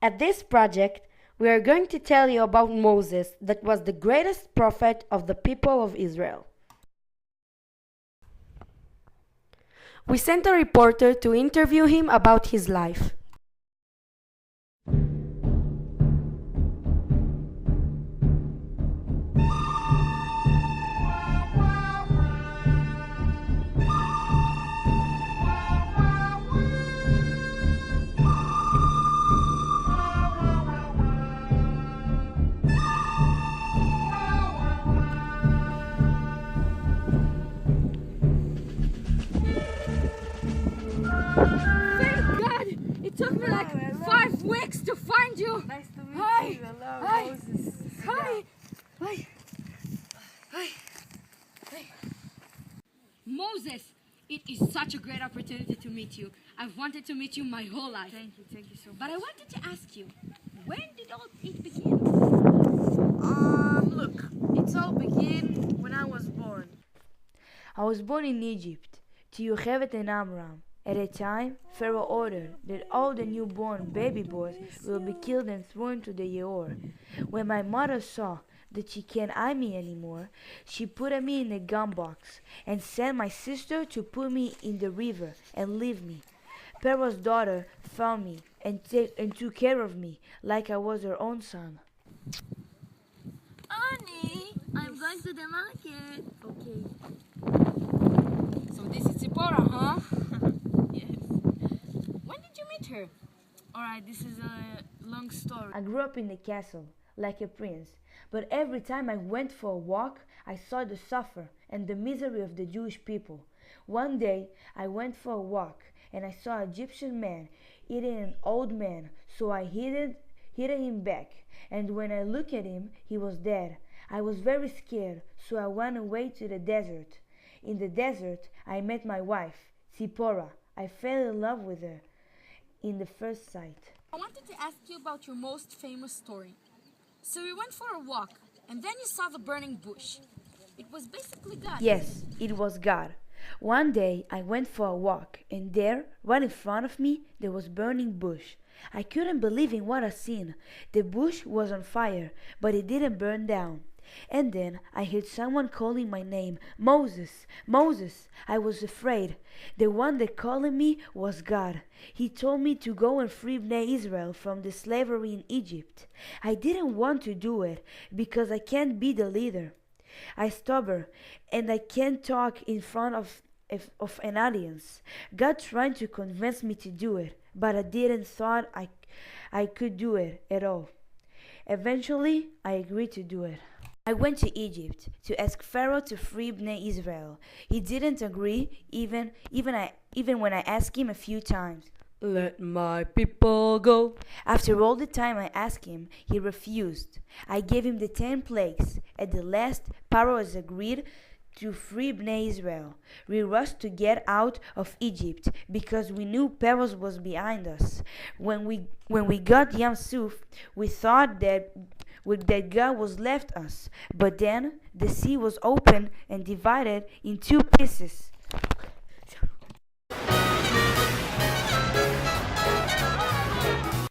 At this project, we are going to tell you about Moses, that was the greatest prophet of the people of Israel. We sent a reporter to interview him about his life. Thank God! It took me like 5 weeks to find you! Nice to meet Hi. you. Hello, Hi. Moses. Hi! Hi! Hi! Hi! Moses, it is such a great opportunity to meet you. I've wanted to meet you my whole life. Thank you so much. But I wanted to ask you, when did all it begin? Look, it's all began when I was born. I was born in Egypt, to Yocheved and Amram. At a time, Pharaoh ordered that all the newborn baby boys will be killed and thrown to the Yeor. When my mother saw that she can't eye me anymore, she put me in a gun box and sent my sister to put me in the river and leave me. Pharaoh's daughter found me and took care of me like I was her own son. Annie, I'm going to the market. Okay. So this is Zipporah, huh? Yes. When did you meet her? Alright, this is a long story. I grew up in the castle, like a prince, but every time I went for a walk, I saw the suffer and the misery of the Jewish people. One day, I went for a walk, and I saw an Egyptian man eating an old man, so I hid him back, and when I looked at him, he was dead. I was very scared, so I went away to the desert. In the desert, I met my wife, Zipporah. I fell in love with her in the first sight. I wanted to ask you about your most famous story. So you went for a walk, and then you saw the burning bush. It was basically God. Yes, it was God. One day I went for a walk, and there, right in front of me, there was burning bush. I couldn't believe in what I seen. The bush was on fire, but it didn't burn down. And then I heard someone calling my name, Moses, Moses. I was afraid. The one that calling me was God. He told me to go and free Bnei Israel from the slavery in Egypt. I didn't want to do it because I can't be the leader. I stubborn and I can't talk in front of an audience. God trying to convince me to do it, but I didn't thought I could do it at all. Eventually, I agreed to do it. I went to Egypt to ask Pharaoh to free Bnei Israel. He didn't agree, even when I asked him a few times. Let my people go. After all the time I asked him, he refused. I gave him the 10 plagues. At the last, Pharaoh has agreed to free Bnei Israel. We rushed to get out of Egypt because we knew Pharaoh was behind us. When we got Yam Suf, we thought that God was left us. But then the sea was opened and divided in 2 pieces.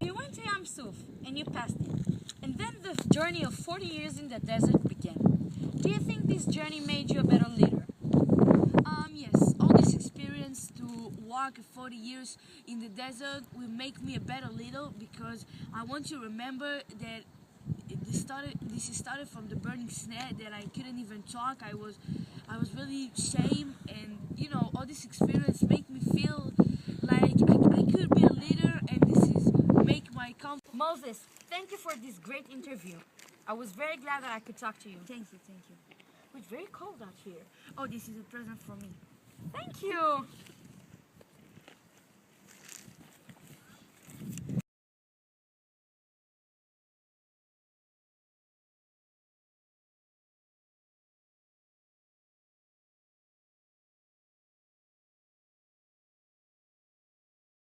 You went to Yam Suf, and you passed it. And then the journey of 40 years in the desert began. Do you think this journey made you a better leader? Yes, all this experience to walk 40 years in the desert will make me a better leader because I want to remember that this started from the burning snare that I couldn't even talk. I was really ashamed, and all this experience make me feel like I could be a leader, and this is make my confidence. Moses, thank you for this great interview. I was very glad that I could talk to you. Thank you. It's very cold out here. Oh, this is a present for me. Thank you.